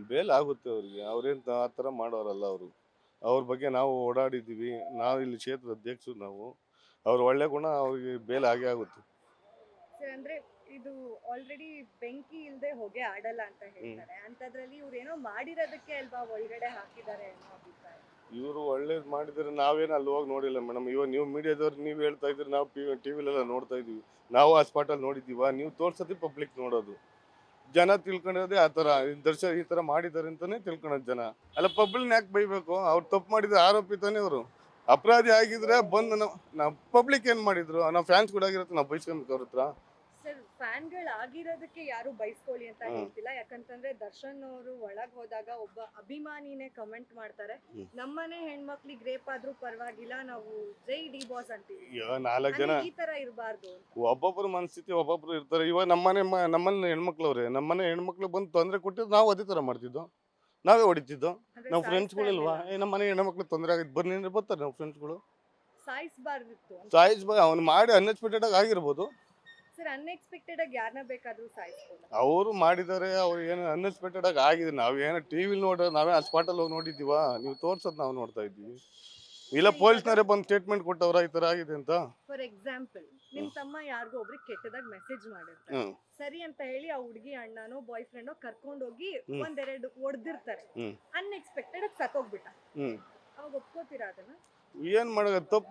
Bale ಆಗುತ್ತೆ ಅವ್ರಿಗೆ. ಅವ್ರೇನು ಆ ಥರ ಮಾಡೋರಲ್ಲ ಅವರು. ಅವ್ರ ಬಗ್ಗೆ ನಾವು ಓಡಾಡಿದ್ದೀವಿ. ನಾವು ಇಲ್ಲಿ ಕ್ಷೇತ್ರದ ಅಧ್ಯಕ್ಷರು ನಾವು. ಅವ್ರ ಒಳ್ಳೆ ಗುಣ ಅವ್ರಿಗೆ ಬೇಲ್ ಆಗೇ ಆಗುತ್ತೆ. ಸರ್ ಅಂದ್ರೆ ಇದು ಆಲ್ರೆಡಿ ಬೆಂಕಿ ಇಲ್ಲದೆ ಹೊಗೆ ಆಡಲ್ಲ ಅಂತ ಹೇಳ್ತಾರೆ. ಅಂತದ್ರಲ್ಲಿ ಇವ್ರು ಏನೋ ಮಾಡಿರೋದಕ್ಕೆ ಅಲ್ವಾ ಒಳಗಡೆ ಹಾಕಿದ್ದಾರೆ ಅನ್ನೋ ಅಭಿಪ್ರಾಯ. ಇವರು ಒಳ್ಳೇದು ಮಾಡಿದರೆ ನಾವೇನು ಅಲ್ಲಿ ಹೋಗಿ ನೋಡಿಲ್ಲ ಮೇಡಮ್. ಇವಾಗ ನೀವು ಮೀಡಿಯಾದವ್ರು ನೀವು ಹೇಳ್ತಾ ಇದ್ದೀರಿ, ನಾವು ಟಿವಿಲೆಲ್ಲ ನೋಡ್ತಾ ಇದ್ದೀವಿ. ನಾವು ಆ ಸ್ಪಾಟಲ್ಲಿ ನೋಡಿದ್ದೀವ? ನೀವು ತೋರ್ಸೋದೇ ಪಬ್ಲಿಕ್ ನೋಡೋದು. ಜನ ತಿಳ್ಕೊಂಡಿರೋದೇ ಆ ಥರ. ದರ್ಶನ್ ಈ ಥರ ಮಾಡಿದ್ದಾರೆ ಅಂತಲೇ ತಿಳ್ಕೊಳೋದು ಜನ. ಅಲ್ಲ ಪಬ್ಲಿಕ್ನ ಯಾಕೆ ಬೈಬೇಕು? ಅವ್ರು ತಪ್ಪು ಮಾಡಿದ್ರೆ ಆರೋಪಿ ತಾನೇ ಅವರು. ಅಪರಾಧಿ ಆಗಿದ್ರೆ ಬಂದು ನಾವು ಪಬ್ಲಿಕ್ ಏನು ಮಾಡಿದ್ರು? ನಾವು ಫ್ಯಾನ್ಸ್ ಕೂಡ ಆಗಿರುತ್ತೆ, ನಾವು ಬೈಸ್ಕೊಬೇಕು ಅವ್ರ ಹತ್ರ. ಸರ್ ಫ್ಯಾನ್ಗಳಾಗಿರೋದಕ್ಕೆ ಯಾರು ಬೈಸ್ಕೊಳ್ಳಿ ಅಂತ ಹೇಳ್ತಿಲ್ಲ. ಯಾಕಂತಂದ್ರೆ ದರ್ಶನ್ ಅವರು ಒಳಗ್ ಹೋದಾಗ ಒಬ್ಬ ಅಭಿಮಾನಿನೇ ಕಮೆಂಟ್ ಮಾಡ್ತಾರೆ, ನಮ್ಮನೆ ಹೆಣ್ಮಕ್ಳಿಗೆ ರೇಪ್ ಆದ್ರೂ ಪರವಾಗಿಲ್ಲ, ನಾವು ಜೈ ಡಿ ಬಾಸ್ ಅಂತೀವಿ. 4 ಜನ ಈ ತರ ಇರಬಾರ್ದು. ಒಬ್ಬೊಬ್ಬರು ಮನಸ್ಥಿತಿ ಒಬ್ಬೊಬ್ರು ಇರ್ತಾರೆ. ಇವಾಗ ನಮ್ಮನೆ ಹೆಣ್ಮಕ್ಳವ್ರೆ, ನಮ್ಮನೆ ಹೆಣ್ಮಕ್ಳು ಬಂದು ತೊಂದರೆ ಕೊಟ್ಟಿದ್ದು ನಾವು ಅದೇ ಥರ ಮಾಡ್ತಿದ್ದೋ, ನಾವೇ ಹೊಡಿತಿದ್ದೋ. ನಮ್ಮ ಫ್ರೆಂಡ್ಸ್ಗಳಿಲ್ವಾ? ನಮ್ಮನೆ ಹೆಣ್ಮಕ್ಳು ತೊಂದರೆ ಆಗಿದ್ದು ಬನ್ನಿ ಬರ್ತಾರೆ ನಮ್ಮ ಫ್ರೆಂಡ್ಸ್ಗಳು. ಸಾಯಿಸ್ಬಾರ್ದಿತ್ತು. ಅವ್ನು ಮಾಡಿ ಅನ್ಎಕ್ಸ್ಪೆಕ್ಟೆಡ್ ಆಗಿ ಆಗಿರ್ಬೋದು. ಸರ್ ಅನ್ಎಕ್ಸ್ಪೆಕ್ಟೆಡ್ ಆಗಿ ಯಾರನ್ನ ಬೇಕಾದ್ರೂ ಸಾಯಿಸ್ಬೋದು. ಅವರು ಮಾಡಿದ್ದಾರೆ. ಅವ್ರು ಏನು ಅನ್ಎಕ್ಸ್ಪೆಕ್ಟೆಡ್ ಆಗಿ ಆಗಿದೆ. ನಾವೇನೋ ಟಿವಿಲಿ ನೋಡ್ರೆ ನಾವೇ ಆ ಸ್ಪಾಟಲ್ಲಿ ಹೋಗಿ ನೋಡಿದ್ದೀವ? ನೀವು ತೋರ್ಸೋದು ನಾವು ನೋಡ್ತಾ ಇದ್ದೀವಿ. ಇಲ್ಲ ಪೊಲೀಸ್ನವರೇ ಬಂದು ಸ್ಟೇಟ್ಮೆಂಟ್ ಕೊಟ್ಟವ್ರ ಈ ಥರ ಆಗಿದೆ ಅಂತ. ಫಾರ್ ಎಕ್ಸಾಂಪಲ್ ನಿಮ್ ತಮ್ಮ ಯಾರಿಗೋ ಒಬ್ರಿಗೆ ಕೆಟ್ಟದಾಗ ಮೆಸೇಜ್ ಮಾಡಿರ್ತಾರೆ, ಸರಿ ಅಂತ ಹೇಳಿ ಆ ಹುಡುಗಿ ಅಣ್ಣನೋ ಬಾಯ್ ಫ್ರೆಂಡೋ ಕರ್ಕೊಂಡೋಗಿ ಒಂದೆರಡು ಹೊಡೆದಿರ್ತಾರೆ. ಅನ್ಎಕ್ಸ್ಪೆಕ್ಟೆಡ್ ಆಗಿ ಸತ್ತೋಗ್ಬಿಟ್ಟ, ಅವಾಗ ಒಪ್ಕೋತೀರಾ ಅದನ್ನ? ಏನು ಮಾಡೋದು? ತಪ್ಪು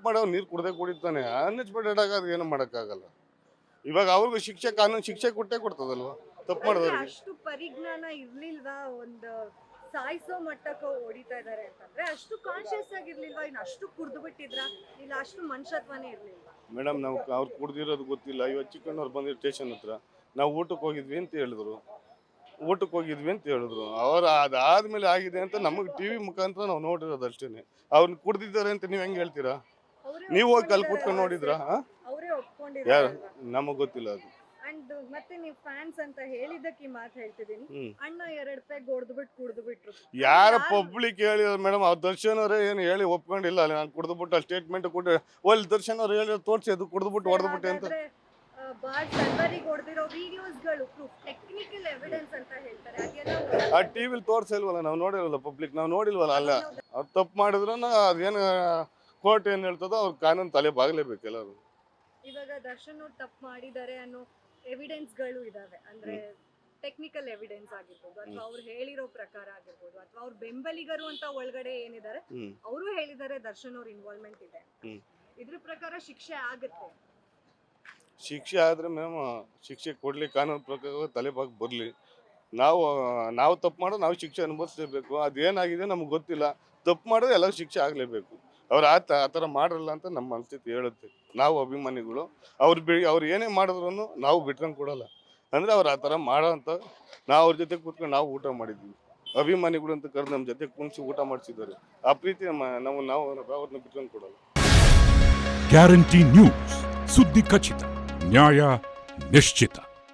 ಮಾಡೋರು ನೀರು ಕುಡ್ದೇ ಕುಡಿತಾನೆ. ಅನ್ಎಕ್ಸ್ಪೆಕ್ಟೆಡ್ ಆಗಿ ಅದು ಏನು ಮಾಡೋಕ್ಕಾಗಲ್ಲ. ಇವಾಗ ಅವ್ರಿಗೂ ಕಾನೂನು ಶಿಕ್ಷೆ ಕೊಟ್ಟೇ ಕೊಡ್ತದಲ್ವ ತಪ್ಪು ಮಾಡಿದವ್ರಿಗೆ. ಅಷ್ಟು ಪರಿಜ್ಞಾನ ಇರ್ಲಿಲ್ವಾ? ಒಂದು ಸಾಯಿಸೋ ಮಟ್ಟಕ್ಕೆ ಹೊಡಿತಾ ಇದಾರೆ ಅಂತಂದ್ರೆ ಅಷ್ಟು ಕಾನ್ಶಿಯಸ್ ಆಗಿರ್ಲಿಲ್ವಾ? ಇನ್ನು ಅಷ್ಟು ಕುಡ್ದು ಬಿಟ್ಟಿದ್ರ, ಇಲ್ಲ ಅಷ್ಟು ಮನುಷ್ಯತ್ವನೇ ಇರ್ಲಿಲ್ವಾ? ಮೇಡಮ್ ನಾವು ಅವ್ರು ಕುಡ್ದಿರೋದು ಗೊತ್ತಿಲ್ಲ. ಇವತ್ತು ಚಿಕ್ಕಣ್ಣವ್ರು ಬಂದಿರೋ ಸ್ಟೇಷನ್ ಹತ್ರ ನಾವು ಊಟಕ್ಕೆ ಹೋಗಿದ್ವಿ ಅಂತ ಹೇಳಿದ್ರು. ಅವ್ರು ಅದಾದ್ಮೇಲೆ ಆಗಿದೆ ಅಂತ ನಮಗೆ ಟಿವಿ ಮುಖಾಂತರ ನಾವು ನೋಡಿರೋದು ಅಷ್ಟೇನೆ. ಅವ್ರನ್ನ ಕುಡ್ದಿದ್ದಾರೆ ಅಂತ ನೀವು ಹೆಂಗೆ ಹೇಳ್ತೀರಾ? ನೀವು ಹೋಗಿ ಕಲ್ ಕೂತ್ಕೊಂಡು ನೋಡಿದ್ರಾ? ಅವರೇ ಯಾರು? ಒಪ್ಕೊಂಡಿದ್ದಾರೆ. ನಮಗೆ ಗೊತ್ತಿಲ್ಲ ಅದು. ಅಂಡ್ ಮತ್ತೆ ನೀವು ಫ್ಯಾನ್ಸ್ ಅಂತ ಹೇಳಿದಕ್ಕೆ ಈ ಮಾತು ಹೇಳ್ತಿದ್ದೀನಿ, ಅಣ್ಣ 2 ಪೆಗ್ ಹೊಡೆದ್ಬಿಟ್ಟು ಕುಡ್ದು ಬಿಟ್ರು. ಯಾರ ಪಬ್ಲಿಕ್ ಹೇಳಿದ್ರು ಮೇಡಮ್? ಅವ್ರು ದರ್ಶನ್ ಅವರೇ ಏನು ಹೇಳಿ ಒಪ್ಕೊಂಡಿಲ್ಲ. ನಾನು ಕುಡ್ದುಬಿಟ್ಟು ಅಲ್ಲಿ ಸ್ಟೇಟ್ಮೆಂಟ್ ಕೊಟ್ಟು ಒಳ್ಳೆ ದರ್ಶನ್ ಅವ್ರು ಹೇಳಿ ತೋರಿಸಿ ಅದು ಕುಡ್ದುಬಿಟ್ಟು ಹೊಡೆದ್ಬಿಟ್ಟೆ ಅಂತ. ಸರ್ವರಿಗೆ ಹೊಡೆದಿರೋ ವಿಡಿಯೋಸ್ಗಳು ಪ್ರೂಫ್, ಟೆಕ್ನಿಕಲ್ ಎವಿಡೆನ್ಸ್ ಅಂತ ಹೇಳ್ತಾರೆ. ಅದೆಲ್ಲ ಆ ಟಿವಿಲಿ ತೋರಿಸಿಲ್ವಲ್ಲ, ನಾವು ನೋಡಿರಲ್ಲ ಪಬ್ಲಿಕ್, ನಾವು ನೋಡಿಲ್ವಲ್ಲ. ಅಲ್ಲ ಅವ್ರು ತಪ್ಪು ಮಾಡಿದ್ರು ಅದೇನು ಕೋರ್ಟ್ ಏನು ಹೇಳ್ತದೋ ಅವ್ರ ಕಾನೂನು ತಲೆ ಬಾಗಲೇಬೇಕು ಎಲ್ಲರೂ. ಇವಾಗ ದರ್ಶನ್ ಅವ್ರು ತಪ್ಪು ಮಾಡಿದ್ದಾರೆ ಅನ್ನೋ ಎವಿಡೆನ್ಸ್ಗಳು ಇದಾವೆ. ಅಂದ್ರೆ ಟೆಕ್ನಿಕಲ್ ಎವಿಡೆನ್ಸ್ ಆಗಿರ್ಬೋದು, ಅಥವಾ ಅವ್ರು ಹೇಳಿರೋ ಪ್ರಕಾರ ಆಗಿರ್ಬೋದು, ಅಥವಾ ಅವ್ರ ಬೆಂಬಲಿಗರು ಅಂತ ಒಳಗಡೆ ಏನಿದ್ದಾರೆ ಅವರು ಹೇಳಿದ್ದಾರೆ ದರ್ಶನ್ ಅವ್ರ ಇನ್ವಾಲ್ವ್ಮೆಂಟ್ ಇದೆ. ಇದ್ರ ಪ್ರಕಾರ ಶಿಕ್ಷೆ ಆಗುತ್ತೆ. ಶಿಕ್ಷೆ ಆದರೆ ಮೇಡಮ್ ಶಿಕ್ಷೆ ಕೊಡಲಿ, ಕಾನೂನು ಪ್ರಕಾರ ತಲೆಬಾಗಿ ಬರಲಿ. ನಾವು ತಪ್ಪು ಮಾಡೋದು ನಾವು ಶಿಕ್ಷೆ ಅನುಭವಿಸಲೇಬೇಕು. ಅದೇನಾಗಿದೆ ನಮ್ಗೆ ಗೊತ್ತಿಲ್ಲ. ತಪ್ಪು ಮಾಡೋದು ಎಲ್ಲರೂ ಶಿಕ್ಷೆ ಆಗಲೇಬೇಕು. ಅವ್ರು ಆ ಥರ ಮಾಡಲ್ಲ ಅಂತ ನಮ್ಮ ಮನಸ್ಥಿತಿ ಹೇಳುತ್ತೆ. ನಾವು ಅಭಿಮಾನಿಗಳು ಅವ್ರು ಏನೇ ಮಾಡಿದ್ರು ನಾವು ಬಿಟ್ಕೊಂಡು ಕೊಡಲ್ಲ. ಅಂದರೆ ಅವ್ರು ಆ ಥರ ಮಾಡೋ ಅಂತ ನಾವು ಅವ್ರ ಜೊತೆ ಕೂತ್ಕೊಂಡು ನಾವು ಊಟ ಮಾಡಿದ್ವಿ. ಅಭಿಮಾನಿಗಳು ಅಂತ ಕರೆದು ನಮ್ಮ ಜೊತೆ ಕುಣಿಸಿ ಊಟ ಮಾಡಿಸಿದ್ದಾರೆ. ಆ ಪ್ರೀತಿ ನಾವು ಅವ್ರನ್ನ ಬಿಟ್ಕೊಂಡು ಕೊಡಲ್ಲ. ಗ್ಯಾರಂಟಿ ನ್ಯೂಸ್, ಸುದ್ದಿ ಖಚಿತ, ನ್ಯಾಯ ನಿಶ್ಚಿತ.